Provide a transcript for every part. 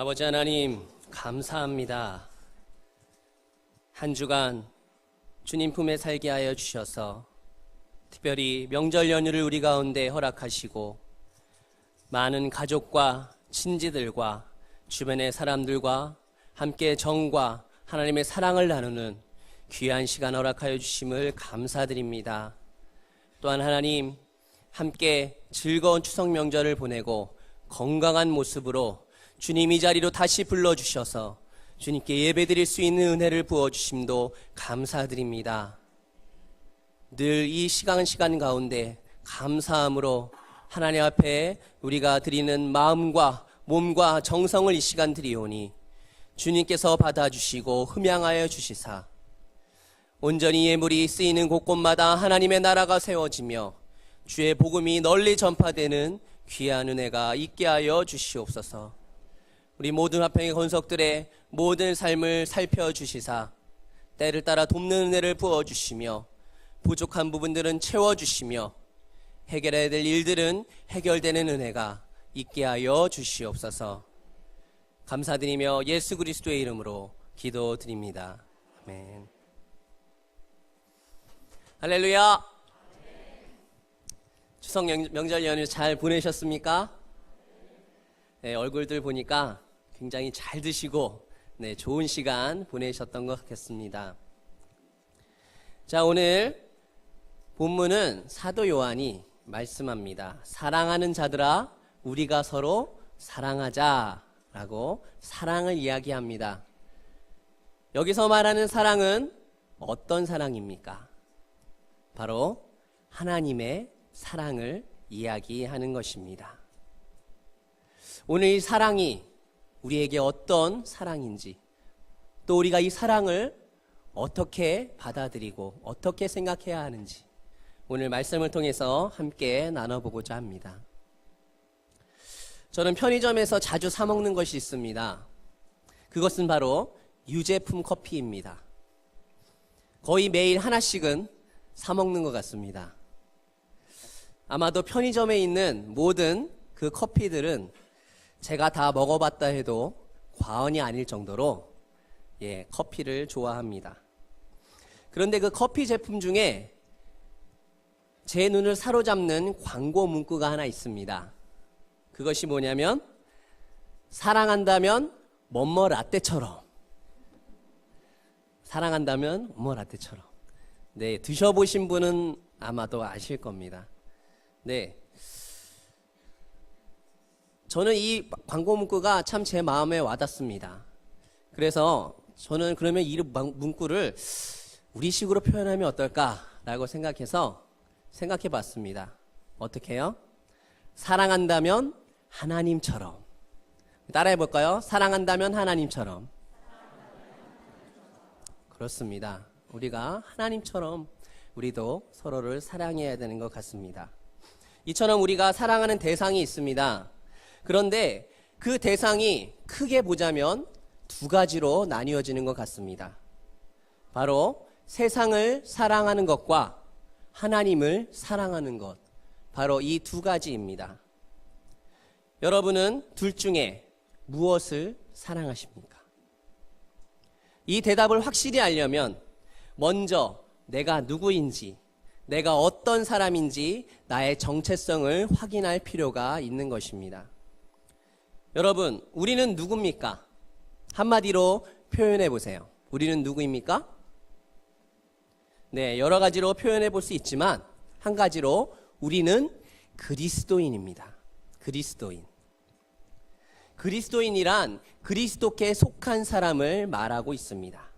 아버지 하나님, 감사합니다. 한 주간 주님 품에 살게 하여 주셔서 특별히 명절 연휴를 우리 가운데 허락하시고 많은 가족과 친지들과 주변의 사람들과 함께 정과 하나님의 사랑을 나누는 귀한 시간 허락하여 주심을 감사드립니다. 또한 하나님, 함께 즐거운 추석 명절을 보내고 건강한 모습으로 주님 이 자리로 다시 불러주셔서 주님께 예배드릴 수 있는 은혜를 부어주심도 감사드립니다. 늘 이 시간 가운데 감사함으로 하나님 앞에 우리가 드리는 마음과 몸과 정성을 이 시간 드리오니 주님께서 받아주시고 흠양하여 주시사 온전히 예물이 쓰이는 곳곳마다 하나님의 나라가 세워지며 주의 복음이 널리 전파되는 귀한 은혜가 있게 하여 주시옵소서. 우리 모든 화평의 권속들의 모든 삶을 살펴주시사 때를 따라 돕는 은혜를 부어주시며 부족한 부분들은 채워주시며 해결해야 될 일들은 해결되는 은혜가 있게 하여 주시옵소서. 감사드리며 예수 그리스도의 이름으로 기도드립니다. 아멘. 할렐루야. 추석 명절 연휴 잘 보내셨습니까? 네, 얼굴들 보니까 굉장히 잘 드시고 좋은 시간 보내셨던 것 같습니다. 자, 오늘 본문은 사도 요한이 말씀합니다. 사랑하는 자들아, 우리가 서로 사랑하자라고 사랑을 이야기합니다. 여기서 말하는 사랑은 어떤 사랑입니까? 바로 하나님의 사랑을 이야기하는 것입니다. 오늘 이 사랑이 우리에게 어떤 사랑인지, 또 우리가 이 사랑을 어떻게 받아들이고 어떻게 생각해야 하는지 오늘 말씀을 통해서 함께 나눠보고자 합니다. 저는 편의점에서 자주 사 먹는 것이 있습니다. 그것은 바로 유제품 커피입니다. 거의 매일 하나씩은 사 먹는 것 같습니다. 아마도 편의점에 있는 모든 그 커피들은 제가 다 먹어봤다 해도 과언이 아닐 정도로 커피를 좋아합니다. 그런데 그 커피 제품 중에 제 눈을 사로잡는 광고 문구가 하나 있습니다. 그것이 뭐냐면 사랑한다면 뭐뭐 라떼처럼. 사랑한다면 뭐뭐 라떼처럼. 네, 드셔보신 분은 아마도 아실 겁니다. 네. 저는 이 광고 문구가 참 제 마음에 와닿습니다. 그래서 저는 그러면 이 문구를 우리식으로 표현하면 어떨까라고 생각해 봤습니다. 어떻게 해요? 사랑한다면 하나님처럼. 따라해 볼까요? 사랑한다면 하나님처럼. 그렇습니다. 우리가 하나님처럼 우리도 서로를 사랑해야 되는 것 같습니다. 이처럼 우리가 사랑하는 대상이 있습니다. 그런데 그 대상이 크게 보자면 두 가지로 나뉘어지는 것 같습니다. 바로 세상을 사랑하는 것과 하나님을 사랑하는 것, 바로 이 두 가지입니다. 여러분은 둘 중에 무엇을 사랑하십니까? 이 대답을 확실히 알려면 먼저 내가 누구인지, 내가 어떤 사람인지 나의 정체성을 확인할 필요가 있는 것입니다. 여러분, 우리는 누굽니까? 한마디로 표현해 보세요. 우리는 누구입니까? 네, 여러 가지로 표현해 볼 수 있지만 한 가지로 우리는 그리스도인입니다. 그리스도인. 그리스도인이란 그리스도께 속한 사람을 말하고 있습니다.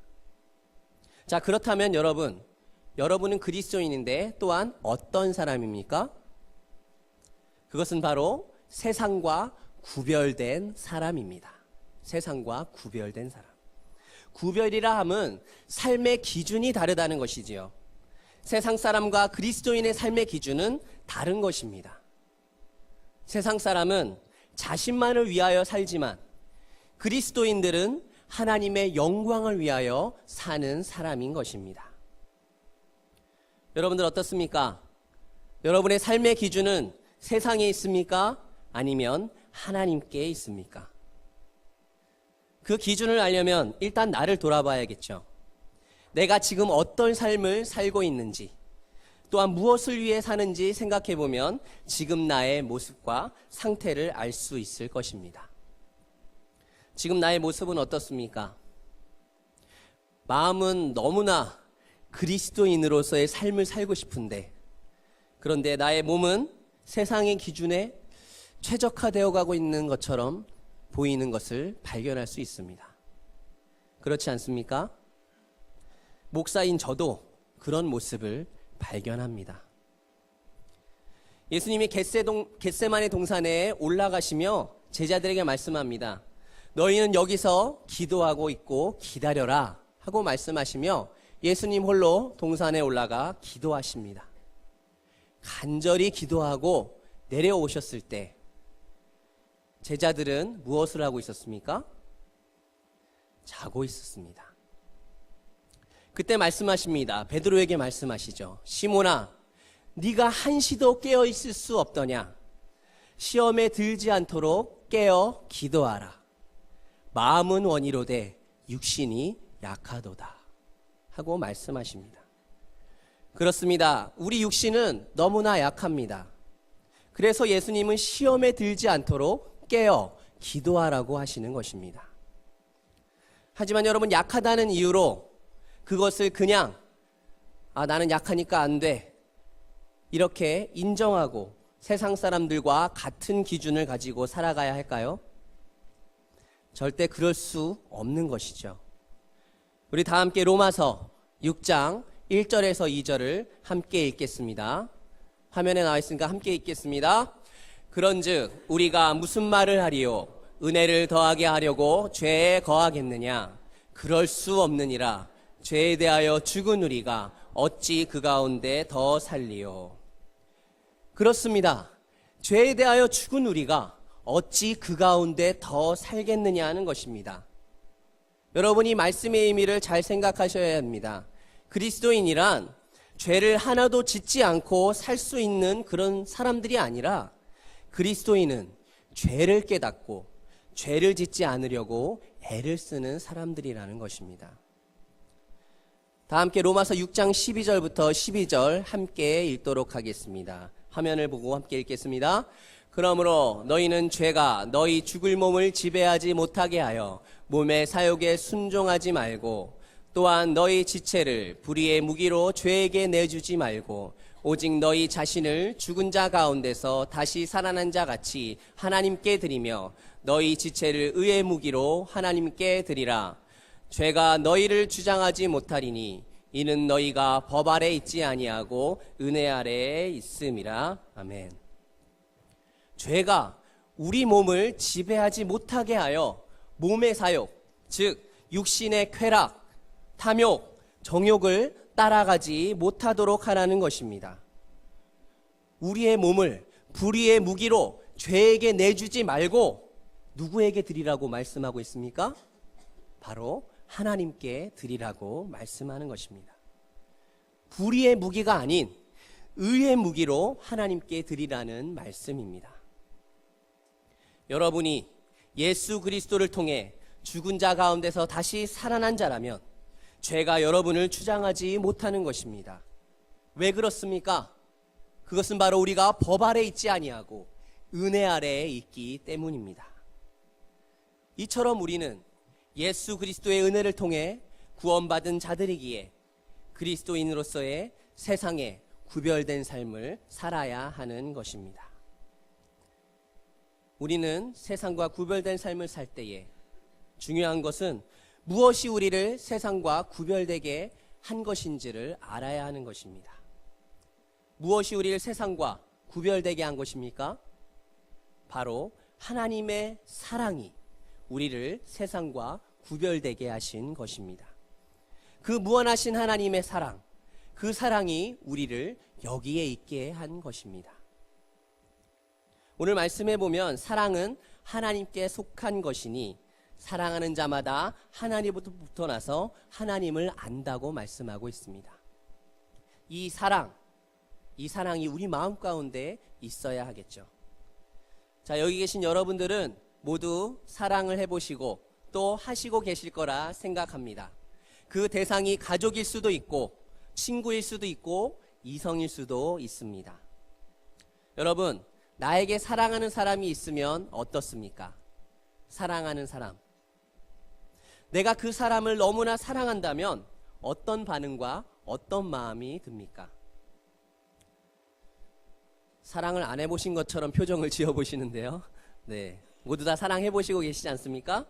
자, 그렇다면 여러분은 그리스도인인데 또한 어떤 사람입니까? 그것은 바로 세상과 구별된 사람입니다. 세상과 구별된 사람. 구별이라 함은 삶의 기준이 다르다는 것이지요. 세상 사람과 그리스도인의 삶의 기준은 다른 것입니다. 세상 사람은 자신만을 위하여 살지만 그리스도인들은 하나님의 영광을 위하여 사는 사람인 것입니다. 여러분들 어떻습니까? 여러분의 삶의 기준은 세상에 있습니까? 아니면 하나님께 있습니까? 그 기준을 알려면 일단 나를 돌아봐야겠죠. 내가 지금 어떤 삶을 살고 있는지, 또한 무엇을 위해 사는지 생각해 보면 지금 나의 모습과 상태를 알 수 있을 것입니다. 지금 나의 모습은 어떻습니까? 마음은 너무나 그리스도인으로서의 삶을 살고 싶은데, 그런데 나의 몸은 세상의 기준에 최적화되어 가고 있는 것처럼 보이는 것을 발견할 수 있습니다. 그렇지 않습니까? 목사인 저도 그런 모습을 발견합니다. 예수님이 겟세마네 동산에 올라가시며 제자들에게 말씀합니다. 너희는 여기서 기도하고 있고 기다려라 하고 말씀하시며 예수님 홀로 동산에 올라가 기도하십니다. 간절히 기도하고 내려오셨을 때 제자들은 무엇을 하고 있었습니까? 자고 있었습니다. 그때 말씀하십니다. 베드로에게 말씀하시죠. 시몬아, 네가 한시도 깨어 있을 수 없더냐? 시험에 들지 않도록 깨어 기도하라. 마음은 원이로되 육신이 약하도다 하고 말씀하십니다. 그렇습니다. 우리 육신은 너무나 약합니다. 그래서 예수님은 시험에 들지 않도록 깨어 기도하라고 하시는 것입니다. 하지만 여러분, 약하다는 이유로 그것을 그냥 나는 약하니까 안 돼, 이렇게 인정하고 세상 사람들과 같은 기준을 가지고 살아가야 할까요? 절대 그럴 수 없는 것이죠. 우리 다 함께 로마서 6장 1절에서 2절을 함께 읽겠습니다. 화면에 나와 있으니까 함께 읽겠습니다. 그런즉 우리가 무슨 말을 하리요? 은혜를 더하게 하려고 죄에 거하겠느냐? 그럴 수 없느니라. 죄에 대하여 죽은 우리가 어찌 그 가운데 더 살리요? 그렇습니다. 죄에 대하여 죽은 우리가 어찌 그 가운데 더 살겠느냐 하는 것입니다. 여러분이 말씀의 의미를 잘 생각하셔야 합니다. 그리스도인이란 죄를 하나도 짓지 않고 살 수 있는 그런 사람들이 아니라, 그리스도인은 죄를 깨닫고 죄를 짓지 않으려고 애를 쓰는 사람들이라는 것입니다. 다 함께 로마서 6장 12절부터 12절 함께 읽도록 하겠습니다. 화면을 보고 함께 읽겠습니다. 그러므로 너희는 죄가 너희 죽을 몸을 지배하지 못하게 하여 몸의 사욕에 순종하지 말고, 또한 너희 지체를 불의의 무기로 죄에게 내주지 말고, 오직 너희 자신을 죽은 자 가운데서 다시 살아난 자 같이 하나님께 드리며 너희 지체를 의의 무기로 하나님께 드리라. 죄가 너희를 주장하지 못하리니 이는 너희가 법 아래 있지 아니하고 은혜 아래에 있음이라. 아멘. 죄가 우리 몸을 지배하지 못하게 하여 몸의 사욕, 즉 육신의 쾌락, 탐욕, 정욕을 따라가지 못하도록 하라는 것입니다. 우리의 몸을 불의의 무기로 죄에게 내주지 말고 누구에게 드리라고 말씀하고 있습니까? 바로 하나님께 드리라고 말씀하는 것입니다. 불의의 무기가 아닌 의의 무기로 하나님께 드리라는 말씀입니다. 여러분이 예수 그리스도를 통해 죽은 자 가운데서 다시 살아난 자라면 죄가 여러분을 주장하지 못하는 것입니다. 왜 그렇습니까? 그것은 바로 우리가 법 아래 있지 아니하고 은혜 아래에 있기 때문입니다. 이처럼 우리는 예수 그리스도의 은혜를 통해 구원받은 자들이기에 그리스도인으로서의 세상에 구별된 삶을 살아야 하는 것입니다. 우리는 세상과 구별된 삶을 살 때에 중요한 것은 무엇이 우리를 세상과 구별되게 한 것인지를 알아야 하는 것입니다. 무엇이 우리를 세상과 구별되게 한 것입니까? 바로 하나님의 사랑이 우리를 세상과 구별되게 하신 것입니다. 그 무한하신 하나님의 사랑, 그 사랑이 우리를 여기에 있게 한 것입니다. 오늘 말씀해 보면 사랑은 하나님께 속한 것이니 사랑하는 자마다 하나님부터 나서 하나님을 안다고 말씀하고 있습니다. 이 사랑이 우리 마음 가운데 있어야 하겠죠. 자, 여기 계신 여러분들은 모두 사랑을 해보시고 또 하시고 계실 거라 생각합니다. 그 대상이 가족일 수도 있고 친구일 수도 있고 이성일 수도 있습니다. 여러분, 나에게 사랑하는 사람이 있으면 어떻습니까? 사랑하는 사람. 내가 그 사람을 너무나 사랑한다면 어떤 반응과 어떤 마음이 듭니까? 사랑을 안 해보신 것처럼 표정을 지어보시는데요. 네, 모두 다 사랑해보시고 계시지 않습니까?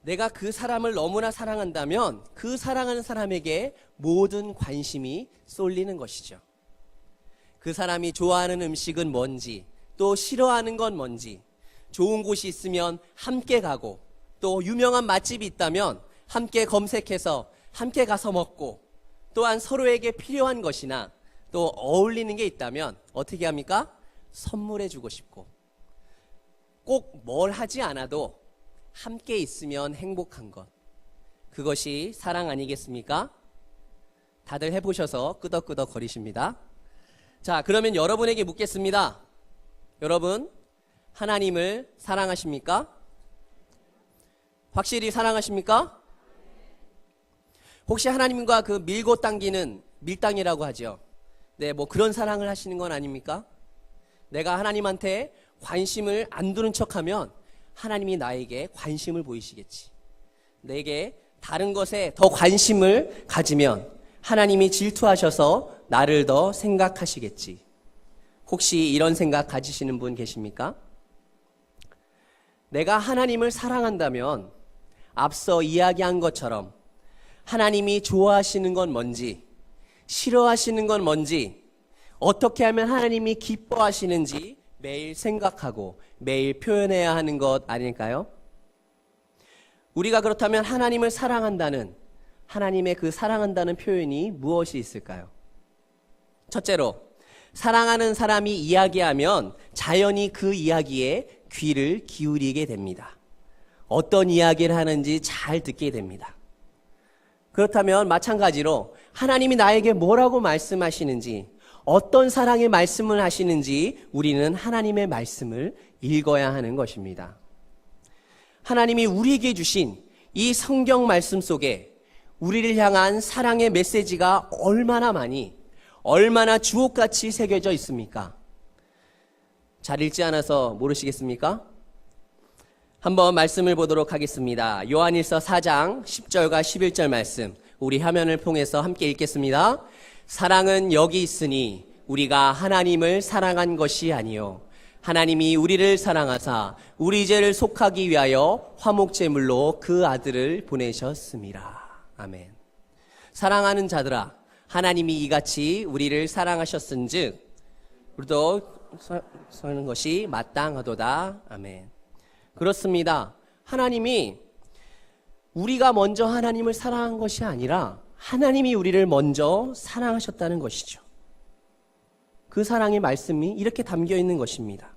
내가 그 사람을 너무나 사랑한다면 그 사랑하는 사람에게 모든 관심이 쏠리는 것이죠. 그 사람이 좋아하는 음식은 뭔지, 또 싫어하는 건 뭔지, 좋은 곳이 있으면 함께 가고, 또 유명한 맛집이 있다면 함께 검색해서 함께 가서 먹고, 또한 서로에게 필요한 것이나 또 어울리는 게 있다면 어떻게 합니까? 선물해 주고 싶고, 꼭 뭘 하지 않아도 함께 있으면 행복한 것, 그것이 사랑 아니겠습니까? 다들 해보셔서 끄덕끄덕 거리십니다. 자, 그러면 여러분에게 묻겠습니다. 여러분, 하나님을 사랑하십니까? 확실히 사랑하십니까? 혹시 하나님과 그 밀고 당기는 밀당이라고 하죠. 네, 뭐 그런 사랑을 하시는 건 아닙니까? 내가 하나님한테 관심을 안 두는 척하면 하나님이 나에게 관심을 보이시겠지. 내게 다른 것에 더 관심을 가지면 하나님이 질투하셔서 나를 더 생각하시겠지. 혹시 이런 생각 가지시는 분 계십니까? 내가 하나님을 사랑한다면 앞서 이야기한 것처럼 하나님이 좋아하시는 건 뭔지, 싫어하시는 건 뭔지, 어떻게 하면 하나님이 기뻐하시는지 매일 생각하고 매일 표현해야 하는 것 아닐까요? 우리가 그렇다면 하나님을 사랑한다는, 하나님의 그 사랑한다는 표현이 무엇이 있을까요? 첫째로, 사랑하는 사람이 이야기하면 자연히 그 이야기에 귀를 기울이게 됩니다. 어떤 이야기를 하는지 잘 듣게 됩니다. 그렇다면 마찬가지로 하나님이 나에게 뭐라고 말씀하시는지, 어떤 사랑의 말씀을 하시는지 우리는 하나님의 말씀을 읽어야 하는 것입니다. 하나님이 우리에게 주신 이 성경 말씀 속에 우리를 향한 사랑의 메시지가 얼마나 많이, 얼마나 주옥같이 새겨져 있습니까? 잘 읽지 않아서 모르시겠습니까? 한번 말씀을 보도록 하겠습니다. 요한일서 4장 10절과 11절 말씀, 우리 화면을 통해서 함께 읽겠습니다. 사랑은 여기 있으니 우리가 하나님을 사랑한 것이 아니요 하나님이 우리를 사랑하사 우리 죄를 속하기 위하여 화목제물로 그 아들을 보내셨습니다. 아멘. 사랑하는 자들아, 하나님이 이같이 우리를 사랑하셨은즉 우리도 사는 것이 마땅하도다. 아멘. 그렇습니다. 하나님이 우리가 먼저 하나님을 사랑한 것이 아니라 하나님이 우리를 먼저 사랑하셨다는 것이죠. 그 사랑의 말씀이 이렇게 담겨 있는 것입니다.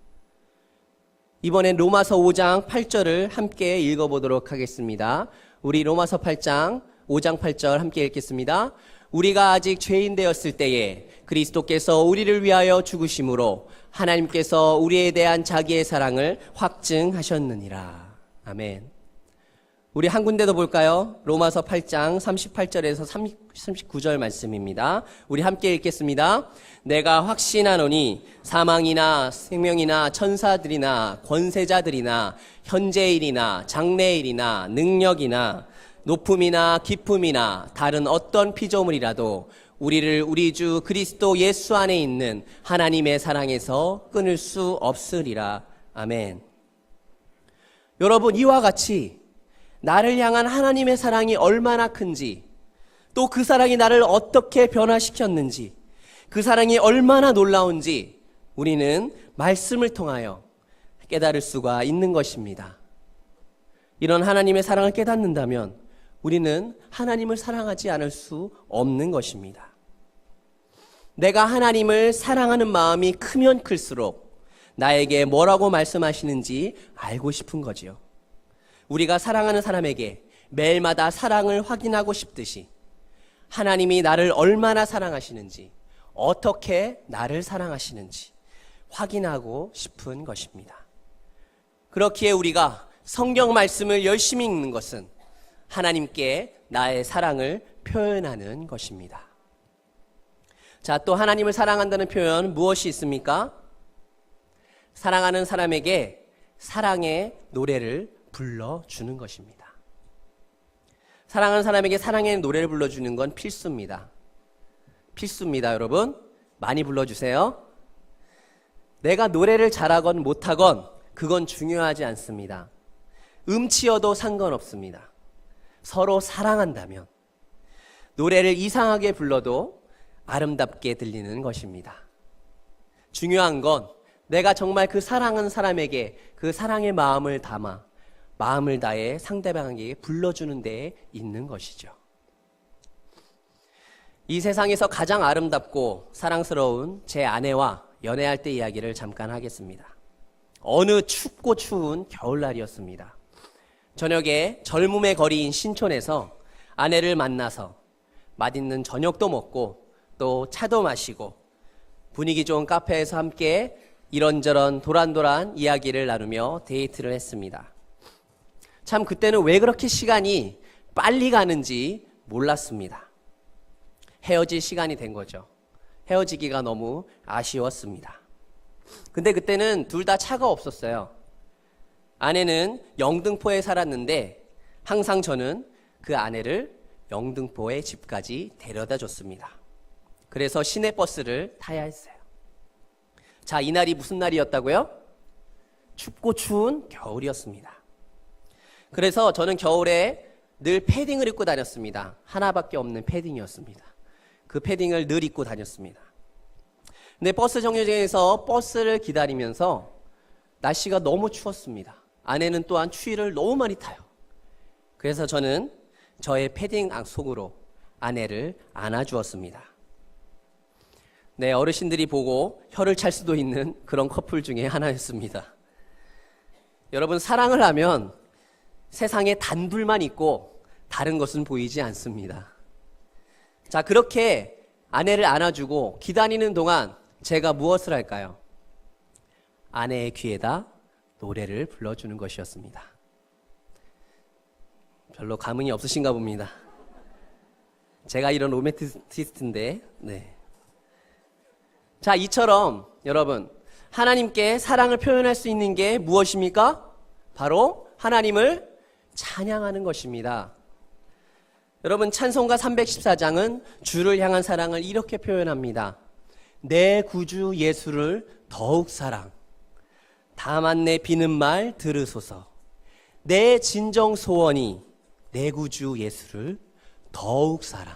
이번엔 로마서 5장 8절을 함께 읽어보도록 하겠습니다. 우리 로마서 8장 5장 8절 함께 읽겠습니다. 우리가 아직 죄인 되었을 때에 그리스도께서 우리를 위하여 죽으심으로 하나님께서 우리에 대한 자기의 사랑을 확증하셨느니라. 아멘. 우리 한 군데 더 볼까요? 로마서 8장 38절에서 39절 말씀입니다. 우리 함께 읽겠습니다. 내가 확신하노니 사망이나 생명이나 천사들이나 권세자들이나 현재일이나 장래일이나 능력이나 높음이나 깊음이나 다른 어떤 피조물이라도 우리를 우리 주 그리스도 예수 안에 있는 하나님의 사랑에서 끊을 수 없으리라. 아멘. 여러분, 이와 같이 나를 향한 하나님의 사랑이 얼마나 큰지, 또 그 사랑이 나를 어떻게 변화시켰는지, 그 사랑이 얼마나 놀라운지 우리는 말씀을 통하여 깨달을 수가 있는 것입니다. 이런 하나님의 사랑을 깨닫는다면 우리는 하나님을 사랑하지 않을 수 없는 것입니다. 내가 하나님을 사랑하는 마음이 크면 클수록 나에게 뭐라고 말씀하시는지 알고 싶은 거지요. 우리가 사랑하는 사람에게 매일마다 사랑을 확인하고 싶듯이 하나님이 나를 얼마나 사랑하시는지, 어떻게 나를 사랑하시는지 확인하고 싶은 것입니다. 그렇기에 우리가 성경 말씀을 열심히 읽는 것은 하나님께 나의 사랑을 표현하는 것입니다. 자, 또 하나님을 사랑한다는 표현 무엇이 있습니까? 사랑하는 사람에게 사랑의 노래를 불러주는 것입니다. 사랑하는 사람에게 사랑의 노래를 불러주는 건 필수입니다. 필수입니다, 여러분. 많이 불러주세요. 내가 노래를 잘하건 못하건 그건 중요하지 않습니다. 음치여도 상관없습니다. 서로 사랑한다면 노래를 이상하게 불러도 아름답게 들리는 것입니다. 중요한 건 내가 정말 그 사랑하는 사람에게 그 사랑의 마음을 담아 마음을 다해 상대방에게 불러주는 데에 있는 것이죠. 이 세상에서 가장 아름답고 사랑스러운 제 아내와 연애할 때 이야기를 잠깐 하겠습니다. 어느 춥고 추운 겨울날이었습니다. 저녁에 젊음의 거리인 신촌에서 아내를 만나서 맛있는 저녁도 먹고 또 차도 마시고 분위기 좋은 카페에서 함께 이런저런 도란도란 이야기를 나누며 데이트를 했습니다. 참 그때는 왜 그렇게 시간이 빨리 가는지 몰랐습니다. 헤어질 시간이 된 거죠. 헤어지기가 너무 아쉬웠습니다. 근데 그때는 둘 다 차가 없었어요. 아내는 영등포에 살았는데 항상 저는 그 아내를 영등포의 집까지 데려다 줬습니다. 그래서 시내버스를 타야 했어요. 자, 이날이 무슨 날이었다고요? 춥고 추운 겨울이었습니다. 그래서 저는 겨울에 늘 패딩을 입고 다녔습니다. 하나밖에 없는 패딩이었습니다. 그 패딩을 늘 입고 다녔습니다. 근데 버스 정류장에서 버스를 기다리면서 날씨가 너무 추웠습니다. 아내는 또한 추위를 너무 많이 타요. 그래서 저는 저의 패딩 속으로 아내를 안아주었습니다. 네, 어르신들이 보고 혀를 찰 수도 있는 그런 커플 중에 하나였습니다. 여러분, 사랑을 하면 세상에 단둘만 있고 다른 것은 보이지 않습니다. 자, 그렇게 아내를 안아주고 기다리는 동안 제가 무엇을 할까요? 아내의 귀에다 노래를 불러주는 것이었습니다. 별로 감흥이 없으신가 봅니다. 제가 이런 로맨티스트인데, 네. 자, 이처럼 여러분, 하나님께 사랑을 표현할 수 있는 게 무엇입니까? 바로 하나님을 찬양하는 것입니다. 여러분, 찬송가 314장은 주를 향한 사랑을 이렇게 표현합니다. 내 구주 예수를 더욱 사랑. 다만 내 비는 말 들으소서. 내 진정 소원이 내 구주 예수를 더욱 사랑.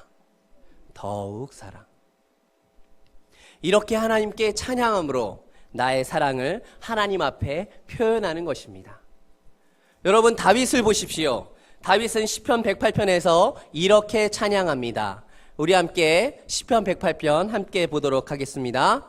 더욱 사랑. 이렇게 하나님께 찬양함으로 나의 사랑을 하나님 앞에 표현하는 것입니다. 여러분, 다윗을 보십시오. 다윗은 시편 108편에서 이렇게 찬양합니다. 우리 함께 시편 108편 함께 보도록 하겠습니다.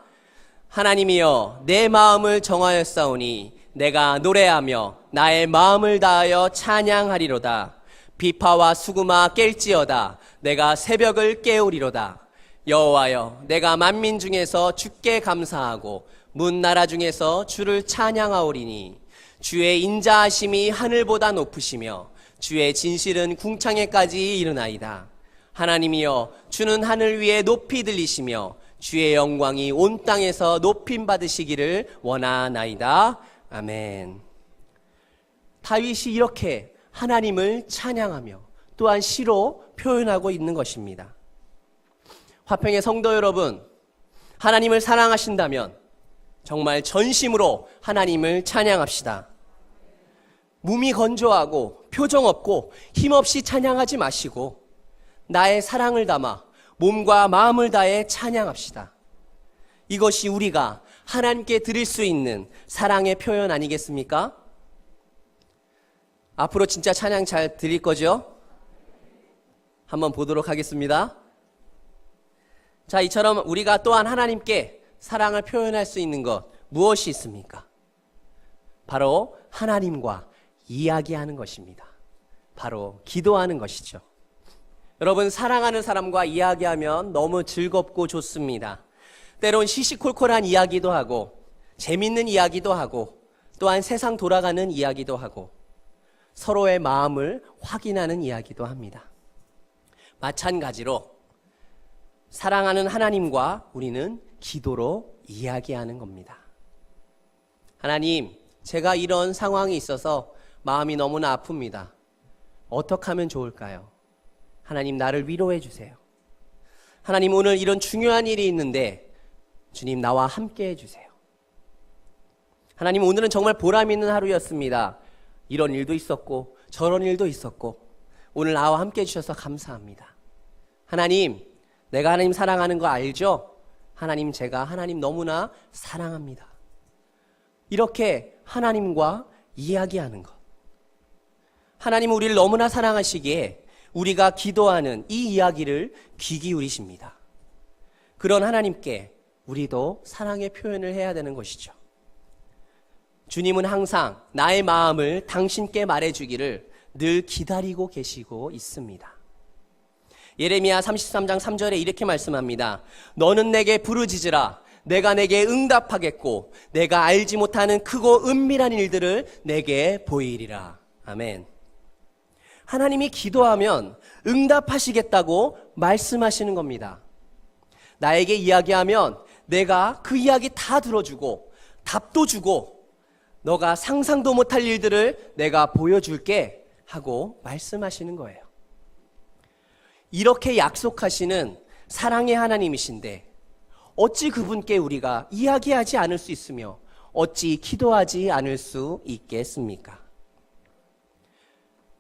하나님이여, 내 마음을 정하였사오니 내가 노래하며 나의 마음을 다하여 찬양하리로다. 비파와 수구마 깰지어다. 내가 새벽을 깨우리로다. 여호와여, 내가 만민 중에서 주께 감사하고 문 나라 중에서 주를 찬양하오리니 주의 인자하심이 하늘보다 높으시며 주의 진실은 궁창에까지 이르나이다. 하나님이여, 주는 하늘 위에 높이 들리시며 주의 영광이 온 땅에서 높임 받으시기를 원하나이다. 아멘. 다윗이 이렇게 하나님을 찬양하며 또한 시로 표현하고 있는 것입니다. 화평의 성도 여러분, 하나님을 사랑하신다면 정말 전심으로 하나님을 찬양합시다. 몸이 건조하고 표정 없고 힘없이 찬양하지 마시고 나의 사랑을 담아 몸과 마음을 다해 찬양합시다. 이것이 우리가 하나님께 드릴 수 있는 사랑의 표현 아니겠습니까? 앞으로 진짜 찬양 잘 드릴 거죠? 한번 보도록 하겠습니다. 자, 이처럼 우리가 또한 하나님께 사랑을 표현할 수 있는 것 무엇이 있습니까? 바로 하나님과 이야기하는 것입니다. 바로 기도하는 것이죠. 여러분, 사랑하는 사람과 이야기하면 너무 즐겁고 좋습니다. 때론 시시콜콜한 이야기도 하고 재밌는 이야기도 하고 또한 세상 돌아가는 이야기도 하고 서로의 마음을 확인하는 이야기도 합니다. 마찬가지로 사랑하는 하나님과 우리는 기도로 이야기하는 겁니다. 하나님, 제가 이런 상황이 있어서 마음이 너무나 아픕니다. 어떻게 하면 좋을까요? 하나님, 나를 위로해 주세요. 하나님, 오늘 이런 중요한 일이 있는데 주님, 나와 함께 해주세요. 하나님, 오늘은 정말 보람 있는 하루였습니다. 이런 일도 있었고 저런 일도 있었고 오늘 나와 함께 해주셔서 감사합니다. 하나님, 내가 하나님 사랑하는 거 알죠? 하나님, 제가 하나님 너무나 사랑합니다. 이렇게 하나님과 이야기하는 것. 하나님은 우리를 너무나 사랑하시기에 우리가 기도하는 이 이야기를 귀 기울이십니다. 그런 하나님께 우리도 사랑의 표현을 해야 되는 것이죠. 주님은 항상 나의 마음을 당신께 말해주기를 늘 기다리고 계시고 있습니다. 예레미야 33장 3절에 이렇게 말씀합니다. 너는 내게 부르짖으라. 내가 내게 응답하겠고 내가 알지 못하는 크고 은밀한 일들을 내게 보이리라. 아멘. 하나님이 기도하면 응답하시겠다고 말씀하시는 겁니다. 나에게 이야기하면 내가 그 이야기 다 들어주고 답도 주고 너가 상상도 못할 일들을 내가 보여줄게 하고 말씀하시는 거예요. 이렇게 약속하시는 사랑의 하나님이신데 어찌 그분께 우리가 이야기하지 않을 수 있으며 어찌 기도하지 않을 수 있겠습니까?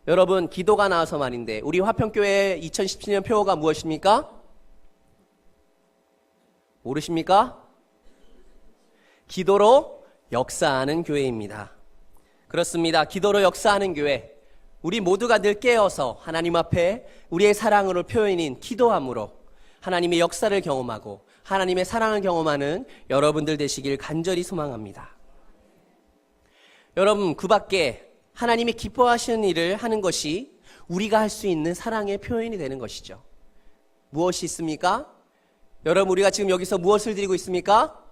여러분, 기도가 나와서 말인데 우리 화평교회 2017년 표어가 무엇입니까? 모르십니까? 기도로 역사하는 교회입니다. 그렇습니다. 기도로 역사하는 교회. 우리 모두가 늘 깨어서 하나님 앞에 우리의 사랑으로 표현인 기도함으로 하나님의 역사를 경험하고 하나님의 사랑을 경험하는 여러분들 되시길 간절히 소망합니다. 여러분, 그 밖에 하나님이 기뻐하시는 일을 하는 것이 우리가 할 수 있는 사랑의 표현이 되는 것이죠. 무엇이 있습니까? 여러분, 우리가 지금 여기서 무엇을 드리고 있습니까?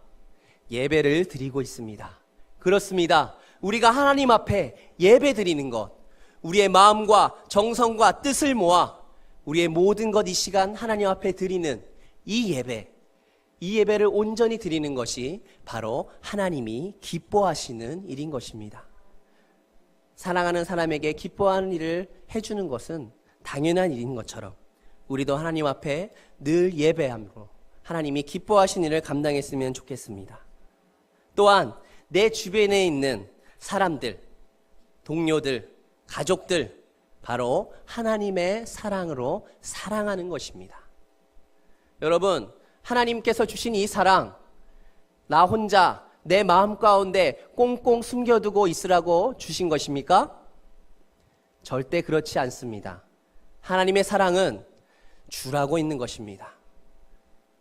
예배를 드리고 있습니다. 그렇습니다. 우리가 하나님 앞에 예배 드리는 것, 우리의 마음과 정성과 뜻을 모아 우리의 모든 것 이 시간 하나님 앞에 드리는 이 예배를 온전히 드리는 것이 바로 하나님이 기뻐하시는 일인 것입니다. 사랑하는 사람에게 기뻐하는 일을 해주는 것은 당연한 일인 것처럼 우리도 하나님 앞에 늘 예배함으로 하나님이 기뻐하시는 일을 감당했으면 좋겠습니다. 또한 내 주변에 있는 사람들, 동료들, 가족들, 바로 하나님의 사랑으로 사랑하는 것입니다. 여러분, 하나님께서 주신 이 사랑, 나 혼자 내 마음 가운데 꽁꽁 숨겨두고 있으라고 주신 것입니까? 절대 그렇지 않습니다. 하나님의 사랑은 주라고 있는 것입니다.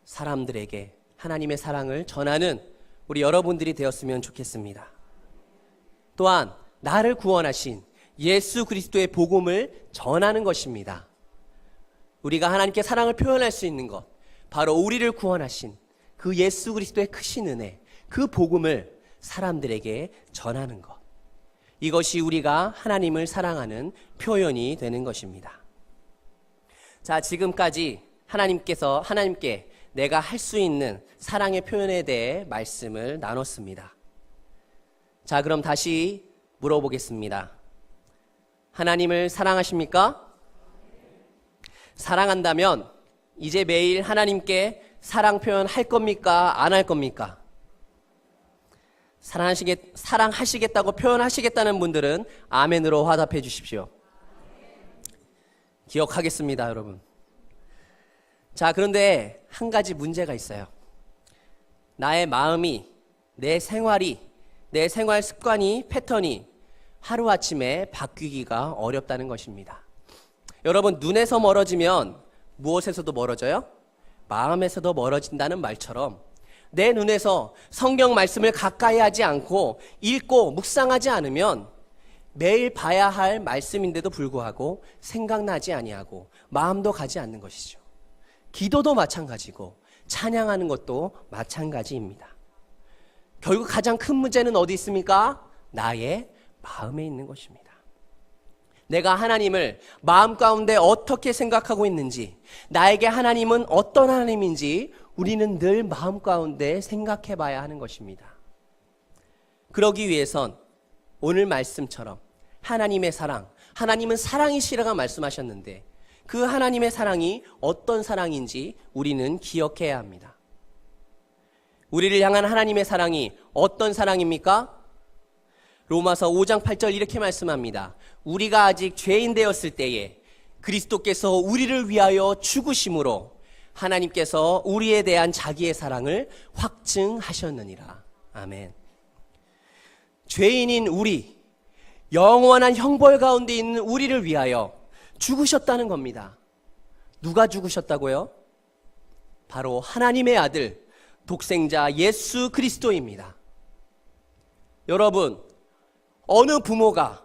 사람들에게 하나님의 사랑을 전하는 우리 여러분들이 되었으면 좋겠습니다. 또한 나를 구원하신 예수 그리스도의 복음을 전하는 것입니다. 우리가 하나님께 사랑을 표현할 수 있는 것, 바로 우리를 구원하신 그 예수 그리스도의 크신 은혜, 그 복음을 사람들에게 전하는 것. 이것이 우리가 하나님을 사랑하는 표현이 되는 것입니다. 자, 지금까지 하나님께 내가 할 수 있는 사랑의 표현에 대해 말씀을 나눴습니다. 자, 그럼 다시 물어보겠습니다. 하나님을 사랑하십니까? 사랑한다면 이제 매일 하나님께 사랑 표현 할 겁니까? 안 할 겁니까? 사랑하시겠다고 표현하시겠다는 분들은 아멘으로 화답해 주십시오. 기억하겠습니다, 여러분. 자, 그런데 한 가지 문제가 있어요. 나의 마음이, 내 생활이, 내 생활 습관이, 패턴이 하루아침에 바뀌기가 어렵다는 것입니다. 여러분, 눈에서 멀어지면 무엇에서도 멀어져요? 마음에서도 멀어진다는 말처럼 내 눈에서 성경 말씀을 가까이 하지 않고 읽고 묵상하지 않으면 매일 봐야 할 말씀인데도 불구하고 생각나지 아니하고 마음도 가지 않는 것이죠. 기도도 마찬가지고 찬양하는 것도 마찬가지입니다. 결국 가장 큰 문제는 어디 있습니까? 나의 마음에 있는 것입니다. 내가 하나님을 마음 가운데 어떻게 생각하고 있는지, 나에게 하나님은 어떤 하나님인지 우리는 늘 마음 가운데 생각해 봐야 하는 것입니다. 그러기 위해선 오늘 말씀처럼 하나님의 사랑, 하나님은 사랑이시라고 말씀하셨는데 그 하나님의 사랑이 어떤 사랑인지 우리는 기억해야 합니다. 우리를 향한 하나님의 사랑이 어떤 사랑입니까? 로마서 5장 8절 이렇게 말씀합니다. 우리가 아직 죄인 되었을 때에 그리스도께서 우리를 위하여 죽으심으로 하나님께서 우리에 대한 자기의 사랑을 확증하셨느니라. 아멘. 죄인인 우리, 영원한 형벌 가운데 있는 우리를 위하여 죽으셨다는 겁니다. 누가 죽으셨다고요? 바로 하나님의 아들, 독생자 예수 그리스도입니다. 여러분, 어느 부모가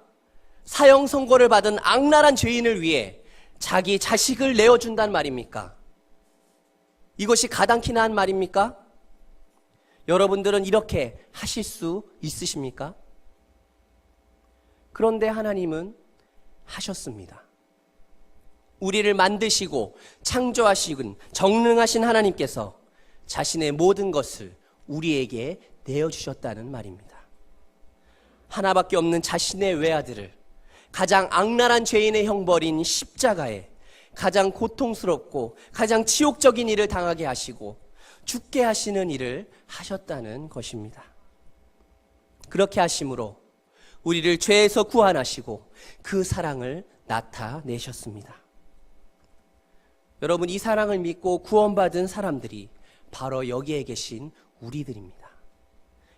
사형 선고를 받은 악랄한 죄인을 위해 자기 자식을 내어준단 말입니까? 이것이 가당키나 한 말입니까? 여러분들은 이렇게 하실 수 있으십니까? 그런데 하나님은 하셨습니다. 우리를 만드시고 창조하시군 정능하신 하나님께서 자신의 모든 것을 우리에게 내어주셨다는 말입니다. 하나밖에 없는 자신의 외아들을 가장 악랄한 죄인의 형벌인 십자가에 가장 고통스럽고 가장 치욕적인 일을 당하게 하시고 죽게 하시는 일을 하셨다는 것입니다. 그렇게 하심으로 우리를 죄에서 구원하시고 그 사랑을 나타내셨습니다. 여러분, 이 사랑을 믿고 구원받은 사람들이 바로 여기에 계신 우리들입니다.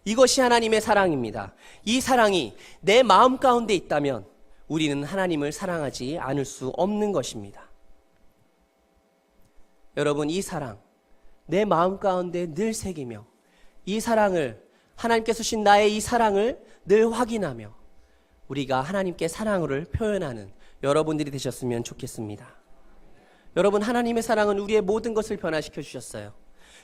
이것이 하나님의 사랑입니다. 이 사랑이 내 마음 가운데 있다면 우리는 하나님을 사랑하지 않을 수 없는 것입니다. 여러분, 이 사랑 내 마음 가운데 늘 새기며 이 사랑을 하나님께서 주신 나의 이 사랑을 늘 확인하며 우리가 하나님께 사랑을 표현하는 여러분들이 되셨으면 좋겠습니다. 여러분, 하나님의 사랑은 우리의 모든 것을 변화시켜 주셨어요.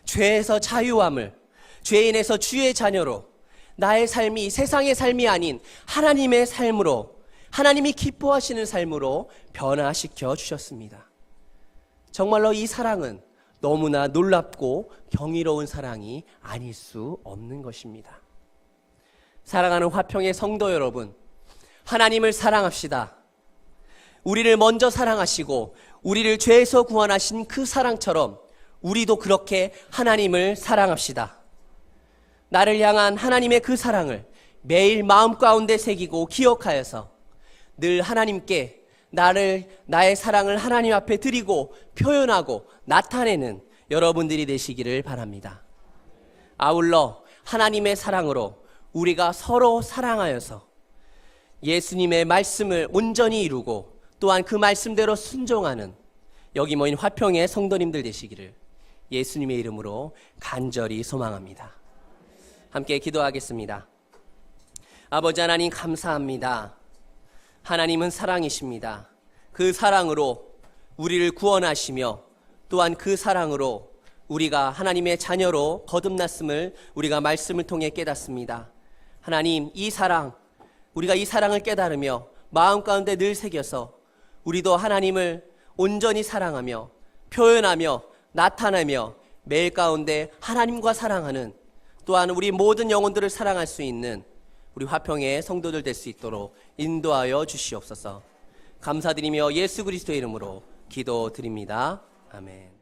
죄에서 자유함을, 죄인에서 주의 자녀로 나의 삶이 세상의 삶이 아닌 하나님의 삶으로, 하나님이 기뻐하시는 삶으로 변화시켜 주셨습니다. 정말로 이 사랑은 너무나 놀랍고 경이로운 사랑이 아닐 수 없는 것입니다. 사랑하는 화평의 성도 여러분, 하나님을 사랑합시다. 우리를 먼저 사랑하시고 우리를 죄에서 구원하신 그 사랑처럼 우리도 그렇게 하나님을 사랑합시다. 나를 향한 하나님의 그 사랑을 매일 마음 가운데 새기고 기억하여서 늘 하나님께 나의 사랑을 하나님 앞에 드리고 표현하고 나타내는 여러분들이 되시기를 바랍니다. 아울러 하나님의 사랑으로 우리가 서로 사랑하여서 예수님의 말씀을 온전히 이루고 또한 그 말씀대로 순종하는 여기 모인 화평의 성도님들 되시기를 예수님의 이름으로 간절히 소망합니다. 함께 기도하겠습니다. 아버지 하나님, 감사합니다. 하나님은 사랑이십니다. 그 사랑으로 우리를 구원하시며 또한 그 사랑으로 우리가 하나님의 자녀로 거듭났음을 우리가 말씀을 통해 깨닫습니다. 하나님, 이 사랑, 우리가 이 사랑을 깨달으며 마음 가운데 늘 새겨서 우리도 하나님을 온전히 사랑하며 표현하며 나타내며 매일 가운데 하나님과 사랑하는, 또한 우리 모든 영혼들을 사랑할 수 있는 우리 화평의 성도들 될 수 있도록 인도하여 주시옵소서. 감사드리며 예수 그리스도의 이름으로 기도드립니다. 아멘.